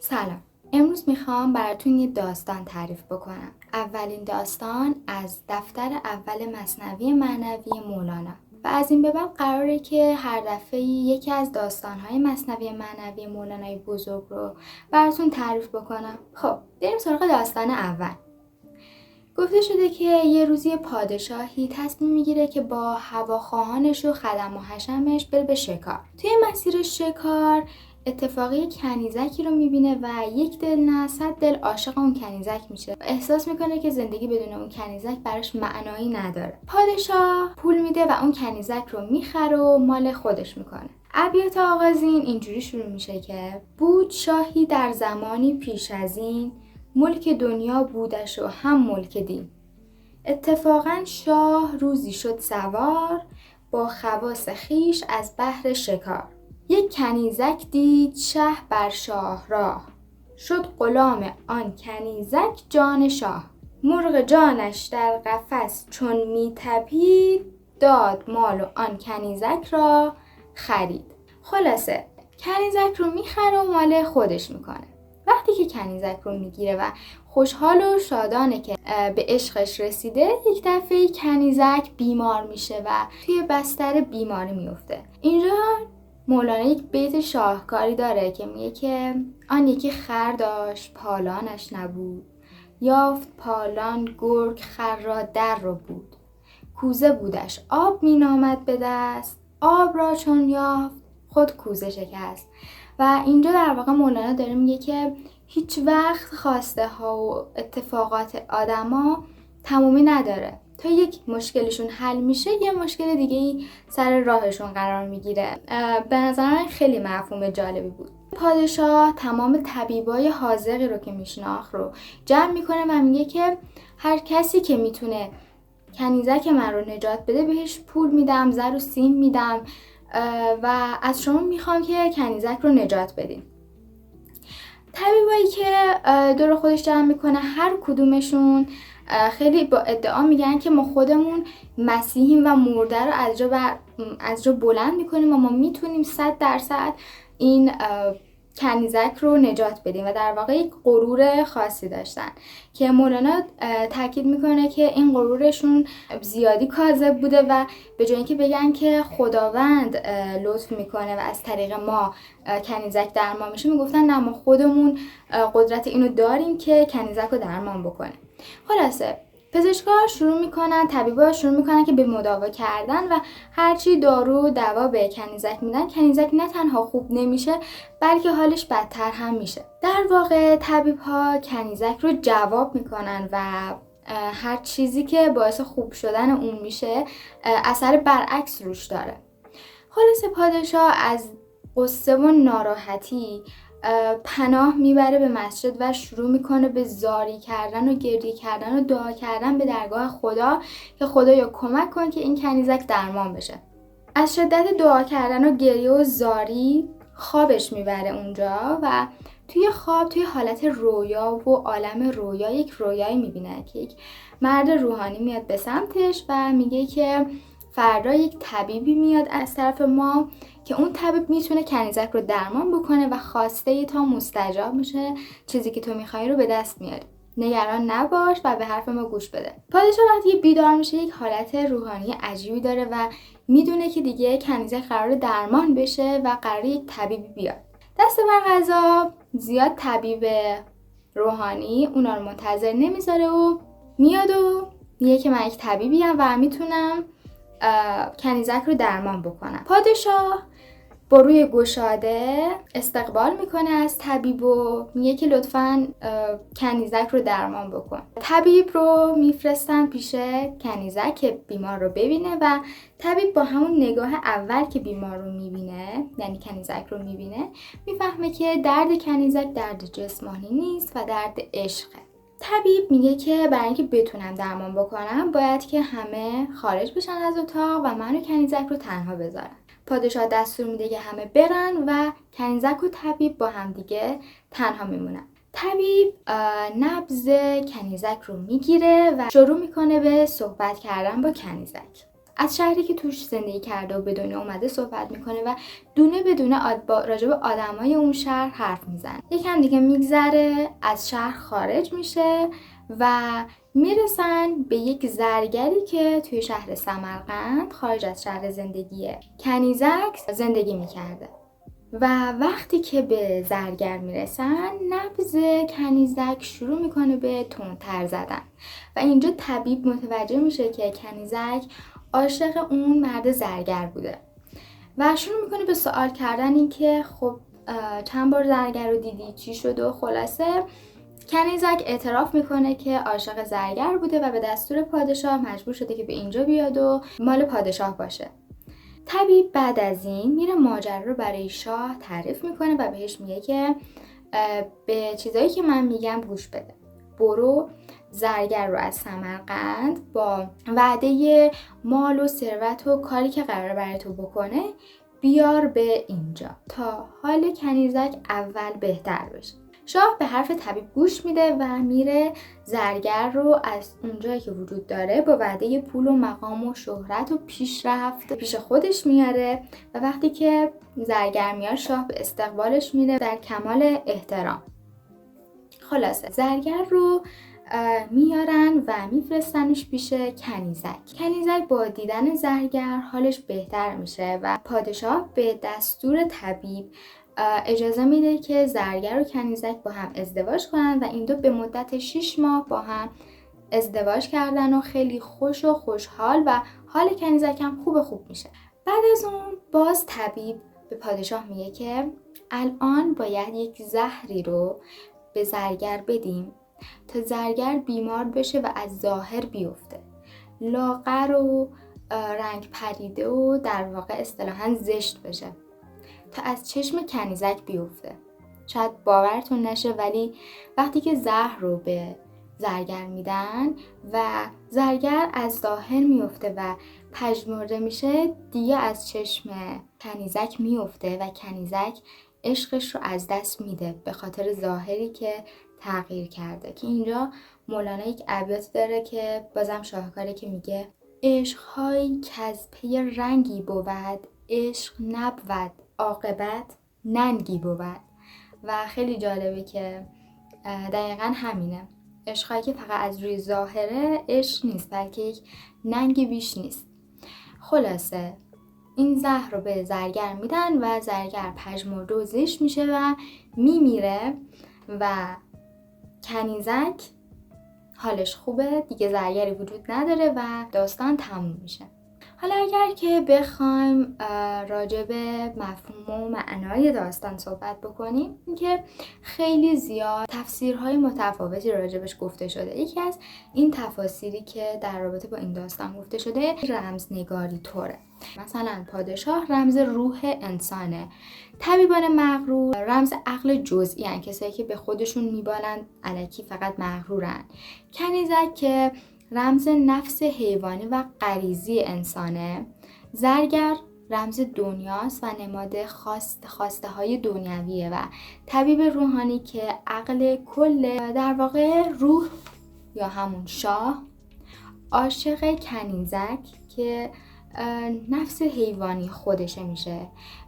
سلام. امروز میخوام براتون یه داستان تعریف بکنم. اولین داستان از دفتر اول مثنوی معنوی مولانا و از این به بعد قراره که هر دفعه یکی از داستانهای مثنوی معنوی مولانای بزرگ رو براتون تعریف بکنم. خب بریم سراغ داستان اول. گفته شده که یه روزی پادشاهی تصمیم میگیره که با هواخواهانش و خدم و حشمش بره به شکار. توی مسیر شکار اتفاقی کنیزکی رو میبینه و یک دل نه 100 دل عاشق اون کنیزک میشه و احساس میکنه که زندگی بدون اون کنیزک براش معنایی نداره. پادشاه پول میده و اون کنیزک رو میخره و مال خودش میکنه. ابیات آغازین اینجوری شروع میشه که بود شاهی در زمانی پیش از این، ملک دنیا بودش و هم ملک دین. اتفاقا شاه روزی شد سوار، با خواص خویش از بهر شکار. یک کنیزک دید شه بر شاه راه، شد غلام آن کنیزک جان شاه. مرغ جانش در قفس چون می تپید، داد مال و آن کنیزک را خرید. خلاصه کنیزک رو میخره و مال خودش میکنه. وقتی که کنیزک رو میگیره و خوشحال و شادانه که به عشقش رسیده، یک دفعه کنیزک بیمار میشه و توی بستر بیماری میفته. اینجا مولانا یک بیت شاهکاری داره که میگه که آن یکی خر داشت پالانش نبود، یافت پالان گرگ خر را در رو بود. کوزه بودش آب می نامد به دست، آب را چون یافت خود کوزه شکست. و اینجا در واقع مولانا داره میگه که هیچ وقت خواسته ها و اتفاقات آدما تمومی نداره. تا یک مشکلشون حل میشه یه مشکل دیگه سر راهشون قرار میگیره. به نظر من خیلی مفهوم جالبی بود. پادشاه تمام طبیبای حاذقی رو که میشناخت رو جمع میکنه و میگه که هر کسی که میتونه کنیزک من رو نجات بده بهش پول میدم، زر و سیم میدم و از شما میخوام که کنیزک رو نجات بدین. طبیبایی که دور خودش جمع میکنه هر کدومشون خیلی با ادعا میگن که ما خودمون مسیحیم و مرده رو از جا بلند میکنیم و ما میتونیم 100% این کنیزک رو نجات بدیم و در واقع یک غرور خاصی داشتن که مولانا تاکید میکنه که این غرورشون زیادی کاذب بوده و به جای اینکه بگن که خداوند لطف میکنه و از طریق ما کنیزک درمان میشه، میگفتن نه ما خودمون قدرت اینو داریم که کنیزک رو درمان بکنه. خلاصه پزشکا شروع میکنن، طبیبا شروع میکنن که به مداوا کردن و هرچی دارو دوا به کنیزک میدن، کنیزک نه تنها خوب نمیشه بلکه حالش بدتر هم میشه. در واقع طبیبها کنیزک رو جواب میکنن و هر چیزی که باعث خوب شدن اون میشه اثر برعکس روش داره. خلاصه پادشاه از غصه و ناراحتی پناه میبره به مسجد و شروع میکنه به زاری کردن و گریه کردن و دعا کردن به درگاه خدا که خدایا کمک کن که این کنیزک درمان بشه. از شدت دعا کردن و گریه و زاری خوابش میبره اونجا و توی خواب توی حالت رویا و عالم رویا یک رویایی میبینه که یک مرد روحانی میاد به سمتش و میگه که فردا یک طبیبی میاد از طرف ما که اون طبیب میتونه کنیزک رو درمان بکنه و خواسته تا مستجاب میشه، چیزی که تو میخوای رو به دست میاری. نگران نباش و به حرف ما گوش بده. پادشاه وقتی بیدار میشه یک حالت روحانی عجیبی داره و میدونه که دیگه کنیزک قرار درمان بشه و قرار یک طبیبی بیاد. دست بر قضا زیاد طبیب روحانی اونا رو منتظر نمیذاره و میاد و میگه که من یک طبیبیم و میتونم کنیزک رو درمان بکنم. پادشاه با روی گشاده استقبال میکنه از طبیب و میگه که لطفاً کنیزک رو درمان بکن. طبیب رو میفرستن پیش کنیزک که بیمار رو ببینه و طبیب با همون نگاه اول که بیمار رو میبینه، یعنی کنیزک رو میبینه، میفهمه که درد کنیزک درد جسمانی نیست و درد عشقه. طبیب میگه که برای اینکه بتونم درمان بکنم باید که همه خارج بشن از اتاق و من و کنیزک رو تنها بذارن. پادشاه دستور میده که همه برن و کنیزک و طبیب با هم دیگه تنها میمونن. طبیب نبض کنیزک رو میگیره و شروع میکنه به صحبت کردن با کنیزک. از شهری که توش زندگی کرده و به دنیا اومده صحبت میکنه و دونه به دونه راجع به آدمای اون شهر حرف میزنه. یکم دیگه میگذره، از شهر خارج میشه و میرسن به یک زرگری که توی شهر سمرقند خارج از شهر زندگی کنیزک زندگی میکرده. و وقتی که به زرگر میرسن، نبض کنیزک شروع میکنه به تندتر زدن و اینجا طبیب متوجه میشه که کنیزک عاشق اون مرد زرگر بوده و شروع میکنه به سوال کردن این که خب چند بار زرگر رو دیدی، چی شد؟ و خلاصه کنیزک اعتراف میکنه که عاشق زرگر بوده و به دستور پادشاه مجبور شده که به اینجا بیاد و مال پادشاه باشه. طبیب بعد از این میره ماجرا رو برای شاه تعریف میکنه و بهش میگه که به چیزایی که من میگم گوش بده. برو زرگر رو از سمرقند با وعده مال و ثروت و کاری که قراره برای تو بکنه بیار به اینجا تا حال کنیزک اول بهتر بشه. شاه به حرف طبیب گوش میده و میره زرگر رو از اونجایی که وجود داره با وعده پول و مقام و شهرت و پیشرفت پیش خودش میاره و وقتی که زرگر میاد شاه به استقبالش میره در کمال احترام. خلاصه زرگر رو میارن و میفرستنش پیش کنیزک. کنیزک با دیدن زرگر حالش بهتر میشه و پادشاه به دستور طبیب اجازه میده که زرگر و کنیزک با هم ازدواج کنن و این دو به مدت 6 ماه با هم ازدواج کردن و خیلی خوش و خوشحال و حال کنیزک هم خوب میشه. بعد از اون باز طبیب به پادشاه میگه که الان باید یک زهری رو به زرگر بدیم تا زرگر بیمار بشه و از ظاهر بیفته، لاغر و رنگ پریده و در واقع اصطلاحاً زشت بشه تا از چشم کنیزک بیفته. شاید باورتون نشه ولی وقتی که زهر رو به زرگر میدن و زرگر از ظاهر میفته و پژمرده میشه، دیگه از چشم کنیزک میفته و کنیزک عشقش رو از دست میده به خاطر ظاهری که تغییر کرده. که اینجا مولانا یک ابیات داره که بازم شاهکاره که میگه عشق‌هایی کز پی رنگی بود، عشق نبود عاقبت ننگی بود. و خیلی جالبه که دقیقا همینه، عشقایی که فقط از روی ظاهره عشق نیست بلکه یک ننگی بیش نیست. خلاصه این زهر رو به زرگر میدن و زرگر پژمرده و زشت میشه و میمیره و کنیزک حالش خوبه، دیگه زرگری وجود نداره و داستان تموم میشه. حالا اگر که بخوایم راجع به مفهوم و معنای داستان صحبت بکنیم، اینکه خیلی زیاد تفسیرهای متفاوتی راجبش گفته شده. یکی از این تفاسیری که در رابطه با این داستان گفته شده رمزنگاری طوره. مثلا پادشاه رمز روح انسانه، طبیبان مغرور رمز عقل جزئی هن، کسایی که به خودشون میبالند الکی فقط مغرورن. کنیزک که رمز نفس حیوانی و غریزی انسانه. زرگر رمز دنیاست و نماد خواسته های دنیویه و طبیب روحانی که عقل کل، در واقع روح یا همون شاه عاشق کنیزک که نفس حیوانی خودشه میشه،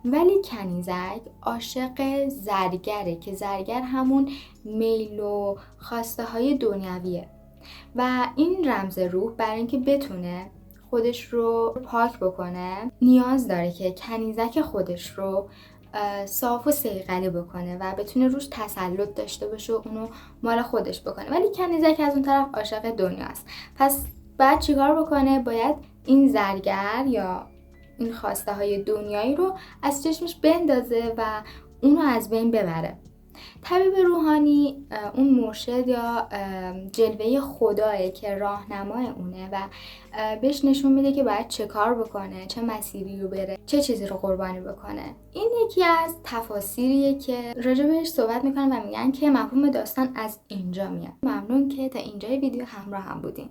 ولی کنیزک عاشق زرگره که زرگر همون میل و خواسته های دنیویه. و این رمز روح برای اینکه بتونه خودش رو پاک بکنه نیاز داره که کنیزک خودش رو صاف و صیقلی بکنه و بتونه روش تسلط داشته باشه و اونو مال خودش بکنه. ولی کنیزک از اون طرف عاشق دنیاست. پس بعد چیکار بکنه؟ باید این زرگر یا این خواسته های دنیایی رو از چشمش بندازه و اونو از بین ببره. طبیب روحانی اون مرشد یا جلوه خداه که راهنمای اونه و بهش نشون میده که باید چه کار بکنه، چه مسیری رو بره، چه چیزی رو قربانی بکنه. این یکی از تفاسیریه که راجع بهش صحبت میکنن و میگن که مفهوم داستان از اینجا میاد. ممنون که تا اینجای ویدیو همراه هم بودین.